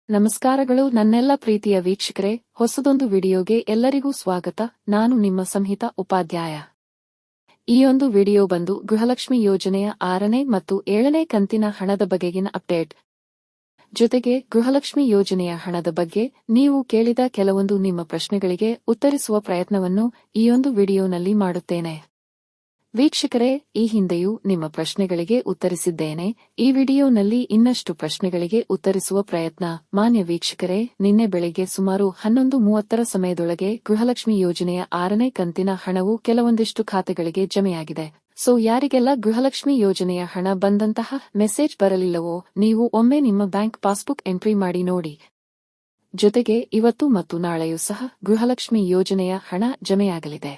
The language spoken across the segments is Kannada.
ನಮಸ್ಕಾರಗಳು ನನ್ನೆಲ್ಲ ಪ್ರೀತಿಯ ವೀಕ್ಷಕರೇ, ಹೊಸದೊಂದು ವಿಡಿಯೋಗೆ ಎಲ್ಲರಿಗೂ ಸ್ವಾಗತ. ನಾನು ನಿಮ್ಮ ಸಂಹಿತಾ ಉಪಾಧ್ಯಾಯ. ಈ ಒಂದು ವಿಡಿಯೋ ಬಂದು ಗೃಹಲಕ್ಷ್ಮಿ ಯೋಜನೆಯ 6ನೇ ಮತ್ತು 7ನೇ ಕಂತಿನ ಹಣದ ಬಗೆಗಿನ ಅಪ್ಡೇಟ್. ಜೊತೆಗೆ ಗೃಹಲಕ್ಷ್ಮಿ ಯೋಜನೆಯ ಹಣದ ಬಗ್ಗೆ ನೀವು ಕೇಳಿದ ಕೆಲವೊಂದು ನಿಮ್ಮ ಪ್ರಶ್ನೆಗಳಿಗೆ ಉತ್ತರಿಸುವ ಪ್ರಯತ್ನವನ್ನು ಈ ಒಂದು ವಿಡಿಯೋನಲ್ಲಿ ಮಾಡುತ್ತೇನೆ. ವೀಕ್ಷಕರೇ, ಈ ಹಿಂದೆಯೂ ನಿಮ್ಮ ಪ್ರಶ್ನೆಗಳಿಗೆ ಉತ್ತರಿಸಿದ್ದೇನೆ. ಈ ವಿಡಿಯೋನಲ್ಲಿ ಇನ್ನಷ್ಟು ಪ್ರಶ್ನೆಗಳಿಗೆ ಉತ್ತರಿಸುವ ಪ್ರಯತ್ನ. ಮಾನ್ಯ ವೀಕ್ಷಕರೇ, ನಿನ್ನೆ ಬೆಳಿಗ್ಗೆ ಸುಮಾರು 11:30 ಸಮಯದೊಳಗೆ ಗೃಹಲಕ್ಷ್ಮಿ ಯೋಜನೆಯ 6ನೇ ಕಂತಿನ ಹಣವು ಕೆಲವೊಂದಿಷ್ಟು ಖಾತೆಗಳಿಗೆ ಜಮೆಯಾಗಿದೆ. ಸೊ ಯಾರಿಗೆಲ್ಲ ಗೃಹಲಕ್ಷ್ಮಿ ಯೋಜನೆಯ ಹಣ ಬಂದಂತಹ ಮೆಸೇಜ್ ಬರಲಿಲ್ಲವೋ, ನೀವು ಒಮ್ಮೆ ನಿಮ್ಮ ಬ್ಯಾಂಕ್ ಪಾಸ್ಬುಕ್ ಎಂಟ್ರಿ ಮಾಡಿ ನೋಡಿ. ಜೊತೆಗೆ ಇವತ್ತು ಮತ್ತು ನಾಳೆಯೂ ಸಹ ಗೃಹಲಕ್ಷ್ಮಿ ಯೋಜನೆಯ ಹಣ ಜಮೆಯಾಗಲಿದೆ.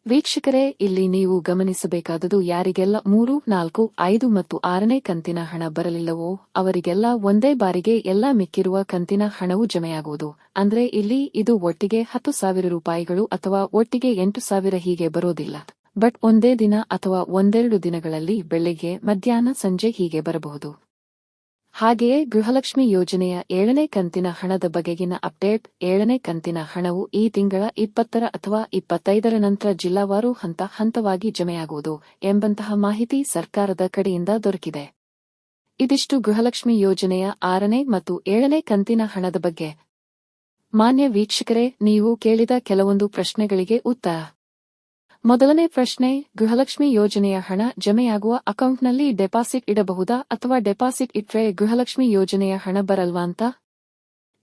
ವೀಕ್ಷಕರೇ, ಇಲ್ಲಿ ನೀವು ಗಮನಿಸಬೇಕಾದುದು ಯಾರಿಗೆಲ್ಲ 3, 4, 5 ಮತ್ತು 6ನೇ ಕಂತಿನ ಹಣ ಬರಲಿಲ್ಲವೋ ಅವರಿಗೆಲ್ಲ ಒಂದೇ ಬಾರಿಗೆ ಎಲ್ಲಾ ಮಿಕ್ಕಿರುವ ಕಂತಿನ ಹಣವು ಜಮೆಯಾಗುವುದು. ಅಂದ್ರೆ ಇಲ್ಲಿ ಇದು ಒಟ್ಟಿಗೆ 10,000 ರೂಪಾಯಿಗಳು ಅಥವಾ ಒಟ್ಟಿಗೆ 8,000 ಹೀಗೆ ಬರೋದಿಲ್ಲ. ಬಟ್ ಒಂದೇ ದಿನ ಅಥವಾ ಒಂದೆರಡು ದಿನಗಳಲ್ಲಿ ಬೆಳಿಗ್ಗೆ ಮಧ್ಯಾಹ್ನ ಸಂಜೆ ಹೀಗೆ ಬರಬಹುದು. ಹಾಗೆಯೇ ಗೃಹಲಕ್ಷ್ಮಿ ಯೋಜನೆಯ 7ನೇ ಕಂತಿನ ಹಣದ ಬಗೆಗಿನ ಅಪ್ಡೇಟ್. 7ನೇ ಕಂತಿನ ಹಣವು ಈ ತಿಂಗಳ 20 ಅಥವಾ 25 ನಂತರ ಜಿಲ್ಲಾವಾರು ಹಂತವಾಗಿ ಜಮೆಯಾಗುವುದು ಎಂಬಂತಹ ಮಾಹಿತಿ ಸರ್ಕಾರದ ಕಡೆಯಿಂದ ದೊರಕಿದೆ. ಇದಿಷ್ಟು ಗೃಹಲಕ್ಷ್ಮಿ ಯೋಜನೆಯ 6ನೇ ಮತ್ತು 7ನೇ ಕಂತಿನ ಹಣದ ಬಗ್ಗೆ. ಮಾನ್ಯ ವೀಕ್ಷಕರೇ, ನೀವು ಕೇಳಿದ ಕೆಲವೊಂದು ಪ್ರಶ್ನೆಗಳಿಗೆ ಉತ್ತರ. ಮೊದಲನೇ ಪ್ರಶ್ನೆ, ಗೃಹಲಕ್ಷ್ಮಿ ಯೋಜನೆಯ ಹಣ ಜಮೆಯಾಗುವ ಅಕೌಂಟ್ನಲ್ಲಿ ಡೆಪಾಸಿಟ್ ಇಡಬಹುದಾ ಅಥವಾ ಡೆಪಾಸಿಟ್ ಇಟ್ರೆ ಗೃಹಲಕ್ಷ್ಮಿ ಯೋಜನೆಯ ಹಣ ಬರಲ್ವಾ ಅಂತ?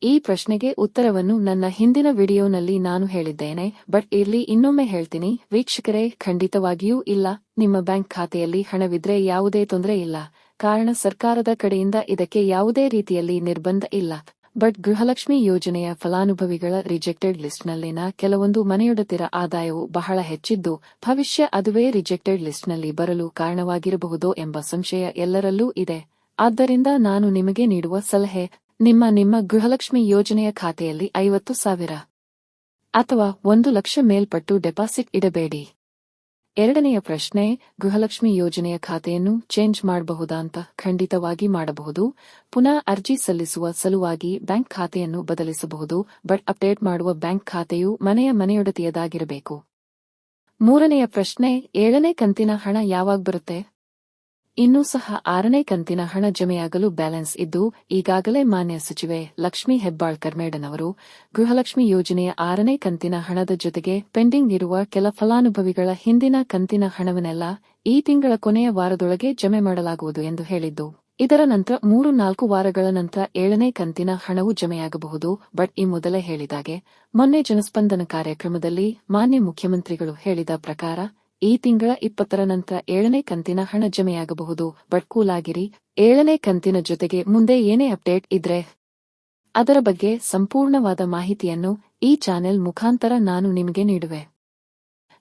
ಈ ಪ್ರಶ್ನೆಗೆ ಉತ್ತರವನ್ನು ನನ್ನ ಹಿಂದಿನ ವಿಡಿಯೋನಲ್ಲಿ ನಾನು ಹೇಳಿದ್ದೇನೆ. ಬಟ್ ಇಲ್ಲಿ ಇನ್ನೊಮ್ಮೆ ಹೇಳ್ತೀನಿ ವೀಕ್ಷಕರೇ, ಖಂಡಿತವಾಗಿಯೂ ಇಲ್ಲ. ನಿಮ್ಮ ಬ್ಯಾಂಕ್ ಖಾತೆಯಲ್ಲಿ ಹಣವಿದ್ರೆ ಯಾವುದೇ ತೊಂದರೆ ಇಲ್ಲ. ಕಾರಣ ಸರ್ಕಾರದ ಕಡೆಯಿಂದ ಇದಕ್ಕೆ ಯಾವುದೇ ರೀತಿಯಲ್ಲಿ ನಿರ್ಬಂಧ ಇಲ್ಲ. ಬಟ್ ಗೃಹಲಕ್ಷ್ಮಿ ಯೋಜನೆಯ ಫಲಾನುಭವಿಗಳ ರಿಜೆಕ್ಟೆಡ್ ಲಿಸ್ಟ್ನಲ್ಲಿನ ಕೆಲವೊಂದು ಮನೆಯೊಡತಿರ ಆದಾಯವು ಬಹಳ ಹೆಚ್ಚಿದ್ದು ಭವಿಷ್ಯ ಅದುವೇ ರಿಜೆಕ್ಟೆಡ್ ಲಿಸ್ಟ್ನಲ್ಲಿ ಬರಲು ಕಾರಣವಾಗಿರಬಹುದೋ ಎಂಬ ಸಂಶಯ ಎಲ್ಲರಲ್ಲೂ ಇದೆ. ಆದ್ದರಿಂದ ನಾನು ನಿಮಗೆ ನೀಡುವ ಸಲಹೆ, ನಿಮ್ಮ ಗೃಹಲಕ್ಷ್ಮಿ ಯೋಜನೆಯ ಖಾತೆಯಲ್ಲಿ 50,000 ಅಥವಾ 1,00,000 ಮೇಲ್ಪಟ್ಟು ಡೆಪಾಸಿಟ್ ಇಡಬೇಡಿ. ಎರಡನೆಯ ಪ್ರಶ್ನೆ, ಗೃಹಲಕ್ಷ್ಮಿ ಯೋಜನೆಯ ಖಾತೆಯನ್ನು ಚೇಂಜ್ ಮಾಡಬಹುದಾ ಅಂತ? ಖಂಡಿತವಾಗಿ ಮಾಡಬಹುದು. ಪುನಃ ಅರ್ಜಿ ಸಲ್ಲಿಸುವ ಸಲುವಾಗಿ ಬ್ಯಾಂಕ್ ಖಾತೆಯನ್ನು ಬದಲಿಸಬಹುದು. ಬಟ್ ಅಪ್ಡೇಟ್ ಮಾಡುವ ಬ್ಯಾಂಕ್ ಖಾತೆಯು ಮನೆಯೊಡತಿಯದಾಗಿರಬೇಕು. ಮೂರನೆಯ ಪ್ರಶ್ನೆ, 7ನೇ ಕಂತಿನ ಹಣ ಯಾವಾಗ ಬರುತ್ತೆ? ಇನ್ನೂ ಸಹ 6ನೇ ಕಂತಿನ ಹಣ ಜಮೆಯಾಗಲು ಬ್ಯಾಲೆನ್ಸ್ ಇದ್ದು ಈಗಾಗಲೇ ಮಾನ್ಯ ಸಚಿವೆ ಲಕ್ಷ್ಮೀ ಹೆಬ್ಬಾಳ್ಕರ್ ಮೇಡನ್ ಅವರು ಗೃಹಲಕ್ಷ್ಮಿ ಯೋಜನೆಯ 6ನೇ ಕಂತಿನ ಹಣದ ಜೊತೆಗೆ ಪೆಂಡಿಂಗ್ ಇರುವ ಕೆಲ ಫಲಾನುಭವಿಗಳ ಹಿಂದಿನ ಕಂತಿನ ಹಣವನ್ನೆಲ್ಲ ಈ ತಿಂಗಳ ಕೊನೆಯ ವಾರದೊಳಗೆ ಜಮೆ ಮಾಡಲಾಗುವುದು ಎಂದು ಹೇಳಿದ್ದು. ಇದರ ನಂತರ 3-4 ವಾರಗಳ ನಂತರ 7ನೇ ಕಂತಿನ ಹಣವು ಜಮೆಯಾಗಬಹುದು. ಬಟ್ ಈ ಮೊದಲೇ ಹೇಳಿದಾಗೆ ಮೊನ್ನೆ ಜನಸ್ಪಂದನ ಕಾರ್ಯಕ್ರಮದಲ್ಲಿ ಮಾನ್ಯ ಮುಖ್ಯಮಂತ್ರಿಗಳು ಹೇಳಿದ ಪ್ರಕಾರ ಈ ತಿಂಗಳ 20ರ ನಂತರ 7ನೇ ಕಂತಿನ ಹಣ ಜಮೆಯಾಗಬಹುದು. ಬಟ್ ಕೂಲಾಗಿರಿ, 7ನೇ ಕಂತಿನ ಜೊತೆಗೆ ಮುಂದೆ ಏನೇ ಅಪ್ಡೇಟ್ ಇದ್ರೆ ಅದರ ಬಗ್ಗೆ ಸಂಪೂರ್ಣವಾದ ಮಾಹಿತಿಯನ್ನು ಈ ಚಾನೆಲ್ ಮುಖಾಂತರ ನಾನು ನಿಮಗೆ ನೀಡುವೆ.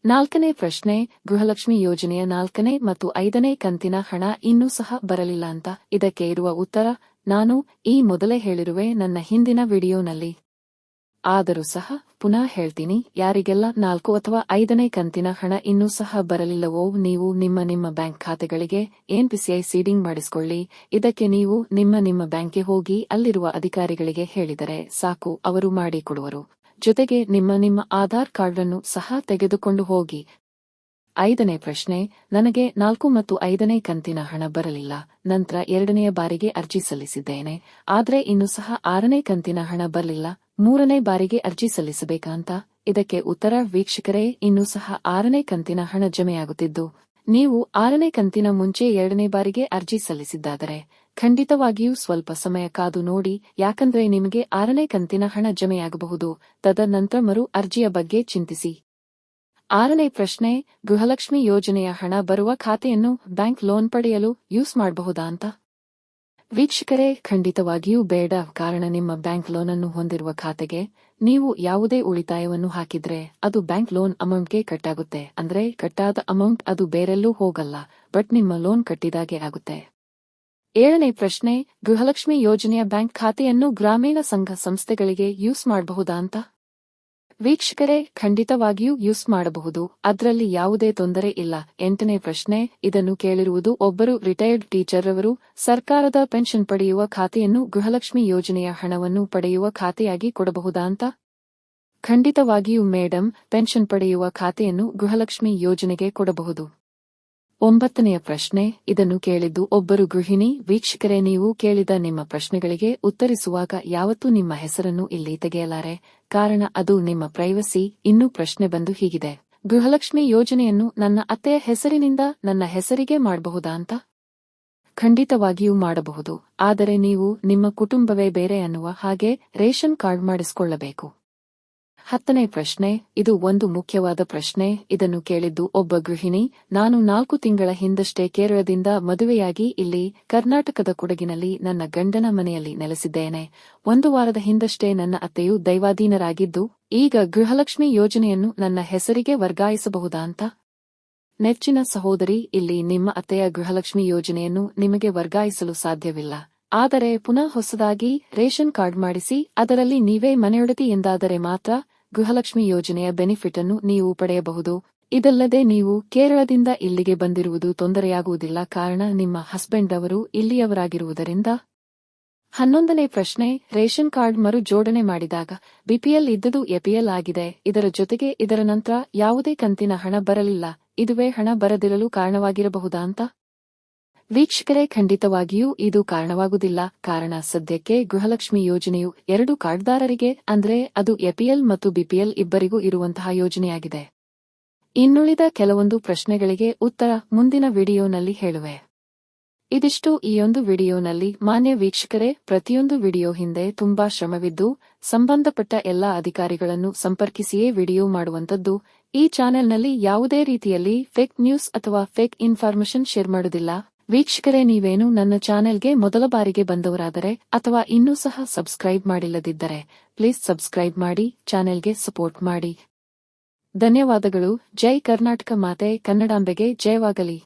ನಾಲ್ಕನೇ ಪ್ರಶ್ನೆ, ಗೃಹಲಕ್ಷ್ಮಿ ಯೋಜನೆಯ 4ನೇ ಮತ್ತು 5ನೇ ಕಂತಿನ ಹಣ ಇನ್ನೂ ಸಹ ಬರಲಿಲ್ಲ ಅಂತ. ಇದಕ್ಕೆ ಇರುವ ಉತ್ತರ ನಾನು ಈ ಮೊದಲೇ ಹೇಳಿರುವೆ ನನ್ನ ಹಿಂದಿನ ವಿಡಿಯೋನಲ್ಲಿ. ಆದರೂ ಸಹ ಪುನಃ ಹೇಳ್ತೀನಿ, ಯಾರಿಗೆಲ್ಲ 4 ಅಥವಾ 5ನೇ ಕಂತಿನ ಹಣ ಇನ್ನೂ ಸಹ ಬರಲಿಲ್ಲವೋ ನೀವು ನಿಮ್ಮ ಬ್ಯಾಂಕ್ ಖಾತೆಗಳಿಗೆ NPCI ಸೀಡಿಂಗ್ ಮಾಡಿಸಿಕೊಳ್ಳಿ. ಇದಕ್ಕೆ ನೀವು ನಿಮ್ಮ ಬ್ಯಾಂಕ್ಗೆ ಹೋಗಿ ಅಲ್ಲಿರುವ ಅಧಿಕಾರಿಗಳಿಗೆ ಹೇಳಿದರೆ ಸಾಕು, ಅವರು ಮಾಡಿಕೊಡುವರು. ಜೊತೆಗೆ ನಿಮ್ಮ ಆಧಾರ್ ಕಾರ್ಡ್ ಅನ್ನು ಸಹ ತೆಗೆದುಕೊಂಡು ಹೋಗಿ. 5ನೇ ಪ್ರಶ್ನೆ, ನನಗೆ 4 ಮತ್ತು 5ನೇ ಕಂತಿನ ಹಣ ಬರಲಿಲ್ಲ. ನಂತರ 2ನೇ ಬಾರಿಗೆ ಅರ್ಜಿ ಸಲ್ಲಿಸಿದ್ದೇನೆ. ಆದ್ರೆ ಇನ್ನೂ ಸಹ 6ನೇ ಕಂತಿನ ಹಣ ಬರಲಿಲ್ಲ. 3ನೇ ಬಾರಿಗೆ ಅರ್ಜಿ ಸಲ್ಲಿಸಬೇಕಾ ಅಂತ? ಇದಕ್ಕೆ ಉತ್ತರ ವೀಕ್ಷಕರೇ, ಇನ್ನೂ ಸಹ 6ನೇ ಕಂತಿನ ಹಣ ಜಮೆಯಾಗುತ್ತಿದ್ದು ನೀವು 6ನೇ ಕಂತಿನ ಮುಂಚೆ 2ನೇ ಬಾರಿಗೆ ಅರ್ಜಿ ಸಲ್ಲಿಸಿದ್ದಾದರೆ ಖಂಡಿತವಾಗಿಯೂ ಸ್ವಲ್ಪ ಸಮಯ ಕಾದು ನೋಡಿ. ಯಾಕಂದ್ರೆ ನಿಮಗೆ 6ನೇ ಕಂತಿನ ಹಣ ಜಮೆಯಾಗಬಹುದು. ತದನಂತರ ಮರು ಅರ್ಜಿಯ ಬಗ್ಗೆ ಚಿಂತಿಸಿ. 6ನೇ ಪ್ರಶ್ನೆ, ಗೃಹಲಕ್ಷ್ಮಿ ಯೋಜನೆಯ ಹಣ ಬರುವ ಖಾತೆಯನ್ನು ಬ್ಯಾಂಕ್ ಲೋನ್ ಪಡೆಯಲು ಯೂಸ್ ಮಾಡಬಹುದಾ ಅಂತ? ವೀಕ್ಷಕರೇ, ಖಂಡಿತವಾಗಿಯೂ ಬೇಡ. ಕಾರಣ ನಿಮ್ಮ ಬ್ಯಾಂಕ್ ಲೋನ್ ಅನ್ನು ಹೊಂದಿರುವ ಖಾತೆಗೆ ನೀವು ಯಾವುದೇ ಉಳಿತಾಯವನ್ನು ಹಾಕಿದ್ರೆ ಅದು ಬ್ಯಾಂಕ್ ಲೋನ್ ಅಮೌಂಟ್ಗೆ ಕಟ್ಟಾಗುತ್ತೆ. ಅಂದ್ರೆ ಕಟ್ಟಾದ ಅಮೌಂಟ್ ಅದು ಬೇರೆಲ್ಲೂ ಹೋಗಲ್ಲ, ಬಟ್ ನಿಮ್ಮ ಲೋನ್ ಕಟ್ಟಿದಾಗೆ ಆಗುತ್ತೆ. 7ನೇ ಪ್ರಶ್ನೆ, ಗೃಹಲಕ್ಷ್ಮಿ ಯೋಜನೆಯ ಬ್ಯಾಂಕ್ ಖಾತೆಯನ್ನು ಗ್ರಾಮೀಣ ಸಂಘ ಸಂಸ್ಥೆಗಳಿಗೆ ಯೂಸ್ ಮಾಡಬಹುದಾ ಅಂತ? ವೀಕ್ಷಕರೇ, ಖಂಡಿತವಾಗಿಯೂ ಯೂಸ್ ಮಾಡಬಹುದು, ಅದರಲ್ಲಿ ಯಾವುದೇ ತೊಂದರೆ ಇಲ್ಲ. 8ನೇ ಪ್ರಶ್ನೆ, ಇದನ್ನು ಕೇಳಿರುವುದು ಒಬ್ಬರು ರಿಟೈರ್ಡ್ ಟೀಚರ್ ರವರು ಸರ್ಕಾರದ ಪೆನ್ಷನ್ ಪಡೆಯುವ ಖಾತೆಯನ್ನು ಗೃಹಲಕ್ಷ್ಮಿ ಯೋಜನೆಯ ಹಣವನ್ನು ಪಡೆಯುವ ಖಾತೆಯಾಗಿ ಕೊಡಬಹುದಾ ಅಂತ? ಖಂಡಿತವಾಗಿಯೂ ಮೇಡಂ, ಪೆನ್ಷನ್ ಪಡೆಯುವ ಖಾತೆಯನ್ನು ಗೃಹಲಕ್ಷ್ಮಿ ಯೋಜನೆಗೆ ಕೊಡಬಹುದು. 9ನೆಯ ಪ್ರಶ್ನೆ, ಇದನ್ನು ಕೇಳಿದ್ದು ಒಬ್ಬರು ಗೃಹಿಣಿ. ವೀಕ್ಷಕರೇ, ನೀವು ಕೇಳಿದ ನಿಮ್ಮ ಪ್ರಶ್ನೆಗಳಿಗೆ ಉತ್ತರಿಸುವಾಗ ಯಾವತ್ತೂ ನಿಮ್ಮ ಹೆಸರನ್ನು ಇಲ್ಲಿ ತೆಗೆಯಲಾರೆ, ಕಾರಣ ಅದು ನಿಮ್ಮ ಪ್ರೈವಸಿ. ಇನ್ನು ಪ್ರಶ್ನೆ ಬಂದು ಹೀಗಿದೆ: ಗೃಹಲಕ್ಷ್ಮಿ ಯೋಜನೆಯನ್ನು ನನ್ನ ಅತ್ತೆಯ ಹೆಸರಿನಿಂದ ನನ್ನ ಹೆಸರಿಗೆ ಮಾಡಬಹುದಾ ಅಂತ? ಖಂಡಿತವಾಗಿಯೂ ಮಾಡಬಹುದು, ಆದರೆ ನೀವು ನಿಮ್ಮ ಕುಟುಂಬವೇ ಬೇರೆ ಅನ್ನುವ ಹಾಗೆ ರೇಷನ್ ಕಾರ್ಡ್ ಮಾಡಿಸಿಕೊಳ್ಳಬೇಕು. 10ನೇ ಪ್ರಶ್ನೆ, ಇದು ಒಂದು ಮುಖ್ಯವಾದ ಪ್ರಶ್ನೆ. ಇದನ್ನು ಕೇಳಿದ್ದು ಒಬ್ಬ ಗೃಹಿಣಿ. ನಾನು 4 ತಿಂಗಳ ಹಿಂದಷ್ಟೇ ಕೇರಳದಿಂದ ಮದುವೆಯಾಗಿ ಇಲ್ಲಿ ಕರ್ನಾಟಕದ ಕೊಡಗಿನಲ್ಲಿ ನನ್ನ ಗಂಡನ ಮನೆಯಲ್ಲಿ ನೆಲೆಸಿದ್ದೇನೆ. 1 ವಾರದ ಹಿಂದಷ್ಟೇ ನನ್ನ ಅತ್ತೆಯು ದೈವಾಧೀನರಾಗಿದ್ದು, ಈಗ ಗೃಹಲಕ್ಷ್ಮಿ ಯೋಜನೆಯನ್ನು ನನ್ನ ಹೆಸರಿಗೆ ವರ್ಗಾಯಿಸಬಹುದಾ ಅಂತ? ನೆಚ್ಚಿನ ಸಹೋದರಿ, ಇಲ್ಲಿ ನಿಮ್ಮ ಅತ್ತೆಯ ಗೃಹಲಕ್ಷ್ಮಿ ಯೋಜನೆಯನ್ನು ನಿಮಗೆ ವರ್ಗಾಯಿಸಲು ಸಾಧ್ಯವಿಲ್ಲ. ಆದರೆ ಪುನಃ ಹೊಸದಾಗಿ ರೇಷನ್ ಕಾರ್ಡ್ ಮಾಡಿಸಿ ಅದರಲ್ಲಿ ನೀವೇ ಮನೆಯೊಡತಿ ಎಂದಾದರೆ ಮಾತ್ರ ಗೃಹಲಕ್ಷ್ಮಿ ಯೋಜನೆಯ ಬೆನಿಫಿಟ್ ಅನ್ನು ನೀವು ಪಡೆಯಬಹುದು. ಇದಲ್ಲದೆ ನೀವು ಕೇರಳದಿಂದ ಇಲ್ಲಿಗೆ ಬಂದಿರುವುದು ತೊಂದರೆಯಾಗುವುದಿಲ್ಲ, ಕಾರಣ ನಿಮ್ಮ ಹಸ್ಬೆಂಡ್ ಅವರು ಇಲ್ಲಿಯವರಾಗಿರುವುದರಿಂದ. 11ನೇ ಪ್ರಶ್ನೆ, ರೇಷನ್ ಕಾರ್ಡ್ ಮರು ಜೋಡಣೆ ಮಾಡಿದಾಗ ಬಿಪಿಎಲ್ ಇದ್ದದು ಎಪಿಎಲ್ ಆಗಿದೆ. ಇದರ ಜೊತೆಗೆ ಇದರ ನಂತರ ಯಾವುದೇ ಕಂತಿನ ಹಣ ಬರಲಿಲ್ಲ. ಇದುವೇ ಹಣ ಬರದಿರಲು ಕಾರಣವಾಗಿರಬಹುದಾ ಅಂತ? ವೀಕ್ಷಕರೇ, ಖಂಡಿತವಾಗಿಯೂ ಇದು ಕಾರಣವಾಗುವುದಿಲ್ಲ, ಕಾರಣ ಸದ್ಯಕ್ಕೆ ಗೃಹಲಕ್ಷ್ಮಿ ಯೋಜನೆಯು 2 ಕಾರ್ಡ್ದಾರರಿಗೆ, ಅಂದ್ರೆ ಅದು ಎಪಿಎಲ್ ಮತ್ತು ಬಿಪಿಎಲ್ ಇಬ್ಬರಿಗೂ ಇರುವಂತಹ ಯೋಜನೆಯಾಗಿದೆ. ಇನ್ನುಳಿದ ಕೆಲವೊಂದು ಪ್ರಶ್ನೆಗಳಿಗೆ ಉತ್ತರ ಮುಂದಿನ ವಿಡಿಯೋನಲ್ಲಿ ಹೇಳುವೆ. ಇದಿಷ್ಟು ಈ ಒಂದು ವಿಡಿಯೋನಲ್ಲಿ. ಮಾನ್ಯ ವೀಕ್ಷಕರೇ, ಪ್ರತಿಯೊಂದು ವಿಡಿಯೋ ಹಿಂದೆ ತುಂಬಾ ಶ್ರಮವಿದ್ದು ಸಂಬಂಧಪಟ್ಟ ಎಲ್ಲಾ ಅಧಿಕಾರಿಗಳನ್ನು ಸಂಪರ್ಕಿಸಿಯೇ ವಿಡಿಯೋ ಮಾಡುವಂತದ್ದು. ಈ ಚಾನೆಲ್ನಲ್ಲಿ ಯಾವುದೇ ರೀತಿಯಲ್ಲಿ ಫೇಕ್ ನ್ಯೂಸ್ ಅಥವಾ ಫೇಕ್ ಇನ್ಫಾರ್ಮೇಷನ್ ಶೇರ್ ಮಾಡುವುದಿಲ್ಲ. ವೀಕ್ಷಕರೇ, ನೀವೇನು ನನ್ನ ಚಾನೆಲ್ಗೆ ಮೊದಲ ಬಾರಿಗೆ ಬಂದವರಾದರೆ ಅಥವಾ ಇನ್ನೂ ಸಹ ಸಬ್ಸ್ಕ್ರೈಬ್ ಮಾಡಿಲ್ಲದಿದ್ದರೆ ಪ್ಲೀಸ್ ಸಬ್ಸ್ಕ್ರೈಬ್ ಮಾಡಿ, ಚಾನೆಲ್ಗೆ ಸಪೋರ್ಟ್ ಮಾಡಿ. ಧನ್ಯವಾದಗಳು. ಜೈ ಕರ್ನಾಟಕ ಮಾತೆ ಕನ್ನಡಾಂಬೆಗೆ ಜಯವಾಗಲಿ.